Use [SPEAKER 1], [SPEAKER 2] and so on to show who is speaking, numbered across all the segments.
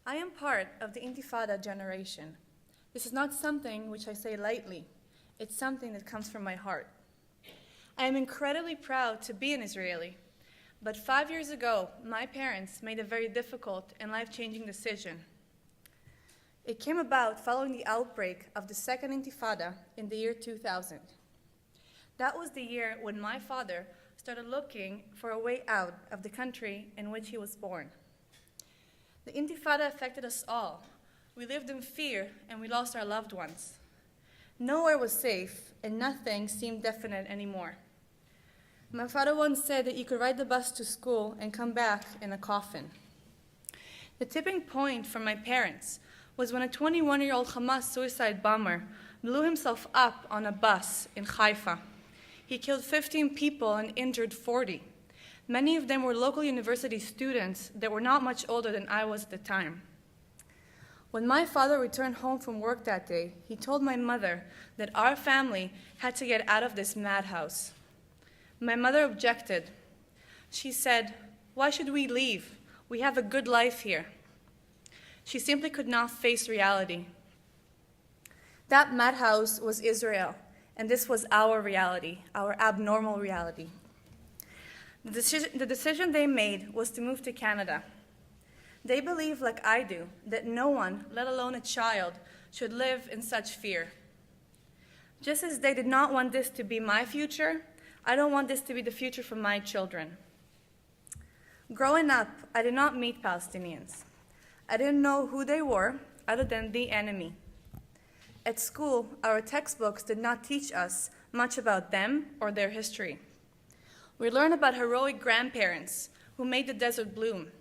[SPEAKER 1] I am part of the Intifada generation. This is not something which I say lightly. It's something that comes from my heart. I am incredibly proud to be an Israeli, but 5 years ago, my parents made a very difficult and life-changing decision. It came about following the outbreak of the Second Intifada in the year 2000. That was the year when my father started looking for a way out of the country in which he was born. The Intifada affected us all. We lived in fear and we lost our loved ones. Nowhere was safe and nothing seemed definite anymore. My father once said that you could ride the bus to school and come back in a coffin. The tipping point for my parents was when a 21-year-old Hamas suicide bomber blew himself up on a bus in Haifa. He killed 15 people and injured 40. Many of them were local university students that were not much older than I was at the time. When my father returned home from work that day, he told my mother that our family had to get out of this madhouse. My mother objected. She said, "Why should we leave? We have a good life here." She simply could not face reality. That madhouse was Israel, and this was our reality, our abnormal reality. The decision they made was to move to Canada. They believe, like I do, that no one, let alone a child, should live in such fear. Just as they did not want this to be my future, I don't want this to be the future for my children. Growing up, I did not meet Palestinians. I didn't know who they were other than the enemy. At school, our textbooks did not teach us much about them or their history. We learned about heroic grandparents who made the desert bloom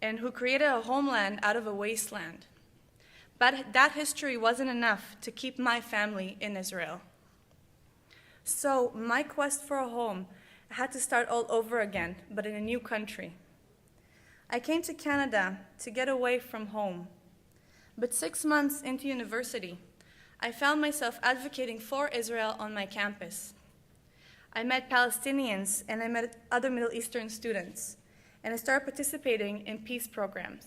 [SPEAKER 1] and who created a homeland out of a wasteland. But that history wasn't enough to keep my family in Israel. So my quest for a home had to start all over again, but in a new country. I came to Canada to get away from home. But 6 months into university, I found myself advocating for Israel on my campus. I met Palestinians and I met other Middle Eastern students, and I started participating in peace programs.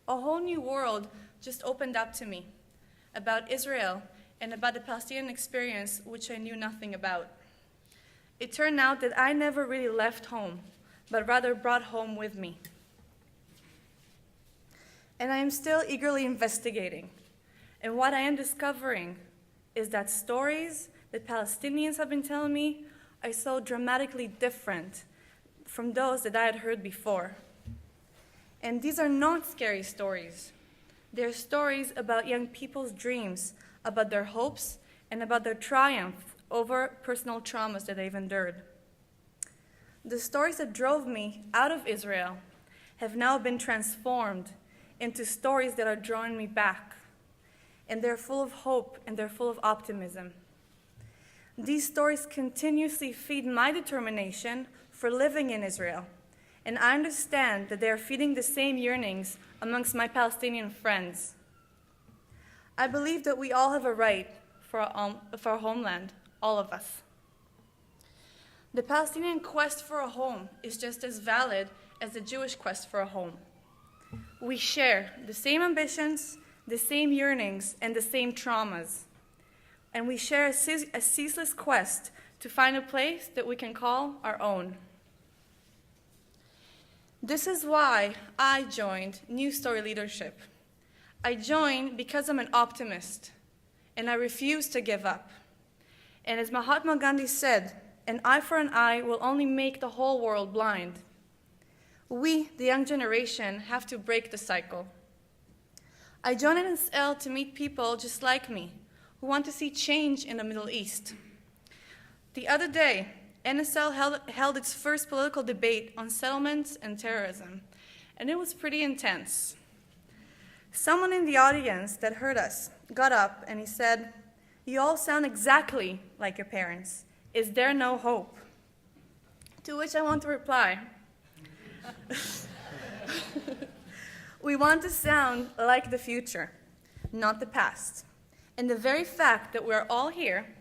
[SPEAKER 1] A whole new world just opened up to me about Israel and about the Palestinian experience, which I knew nothing about. It turned out that I never really left home, but rather brought home with me. And I am still eagerly investigating. And what I am discovering is that stories that Palestinians have been telling me are so dramatically different from those that I had heard before. And these are not scary stories. They're stories about young people's dreams, about their hopes, and about their triumph over personal traumas that they've endured. The stories that drove me out of Israel have now been transformed into stories that are drawing me back. And they're full of hope and they're full of optimism. These stories continuously feed my determination for living in Israel. And I understand that they are feeding the same yearnings amongst my Palestinian friends. I believe that we all have a right for our homeland, all of us. The Palestinian quest for a home is just as valid as the Jewish quest for a home. We share the same ambitions, the same yearnings, and the same traumas. And we share a ceaseless quest to find a place that we can call our own. This is why I joined New Story Leadership. I joined because I'm an optimist, and I refuse to give up. And as Mahatma Gandhi said, an eye for an eye will only make the whole world blind. We, the young generation, have to break the cycle. I joined NSL to meet people just like me, who want to see change in the Middle East. The other day, NSL held its first political debate on settlements and terrorism, and it was pretty intense. Someone in the audience that heard us got up and he said, "You all sound exactly like your parents. Is there no hope?" To which I want to reply, we want to sound like the future, not the past. And the very fact that we're all here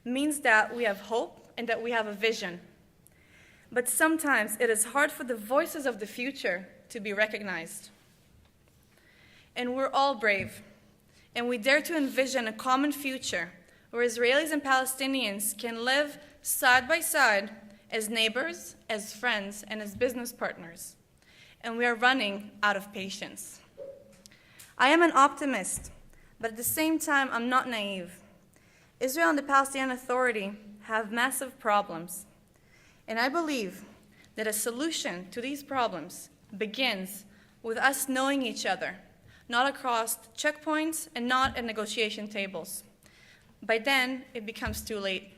[SPEAKER 1] means that we have hope and that we have a vision. But sometimes it is hard for the voices of the future to be recognized. and we're all brave. And we dare to envision a common future where Israelis and Palestinians can live side by side as neighbors, as friends, and as business partners. And we are running out of patience. I am an optimist, but at the same time, I'm not naive. Israel and the Palestinian Authority have massive problems. And I believe that a solution to these problems begins with us knowing each other, not across checkpoints and not at negotiation tables. By then, it becomes too late.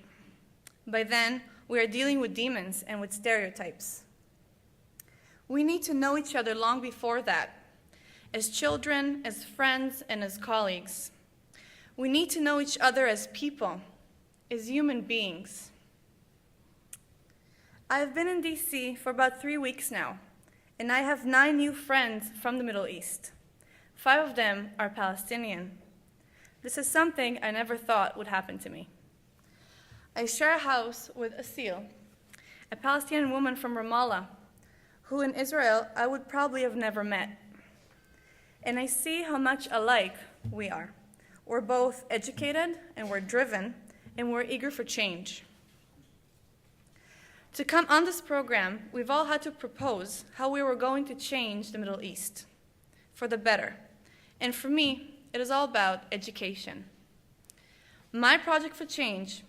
[SPEAKER 1] By then, we are dealing with demons and with stereotypes. We need to know each other long before that, as children, as friends, and as colleagues. We need to know each other as people, as human beings. I have been in DC for about 3 weeks now, and I have 9 new friends from the Middle East. 5 of them are Palestinian. This is something I never thought would happen to me. I share a house with Asil, a Palestinian woman from Ramallah, who in Israel I would probably have never met. And I see how much alike we are. We're both educated, and we're driven, and we're eager for change. To come on this program, we've all had to propose how we were going to change the Middle East for the better. And for me, it is all about education. My project for change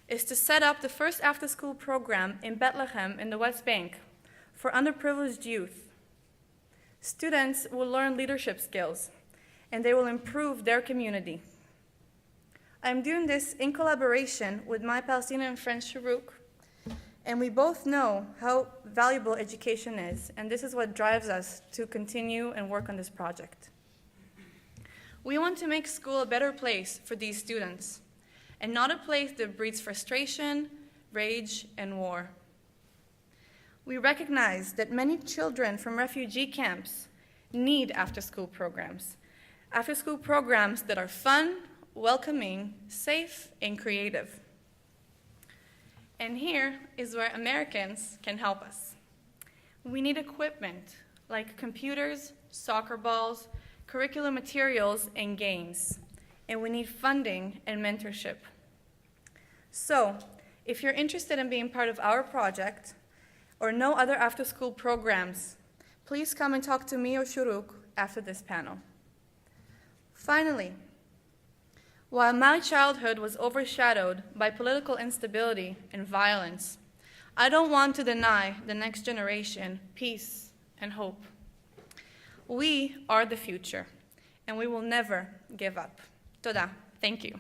[SPEAKER 1] is to set up the first after-school program in Bethlehem in the West Bank for underprivileged youth. Students will learn leadership skills, and they will improve their community. I'm doing this in collaboration with my Palestinian friend Sharuk, and we both know how valuable education is, and this is what drives us to continue and work on this project. We want to make school a better place for these students, and not a place that breeds frustration, rage, and war. We recognize that many children from refugee camps need after-school programs that are fun, welcoming, safe, and creative. And here is where Americans can help us. We need equipment like computers, soccer balls, curriculum materials, and games. And we need funding and mentorship. So, if you're interested in being part of our project or know other after-school programs, please come and talk to me or Shuruk after this panel. Finally, while my childhood was overshadowed by political instability and violence, I don't want to deny the next generation peace and hope. We are the future, and we will never give up. Toda. Thank you.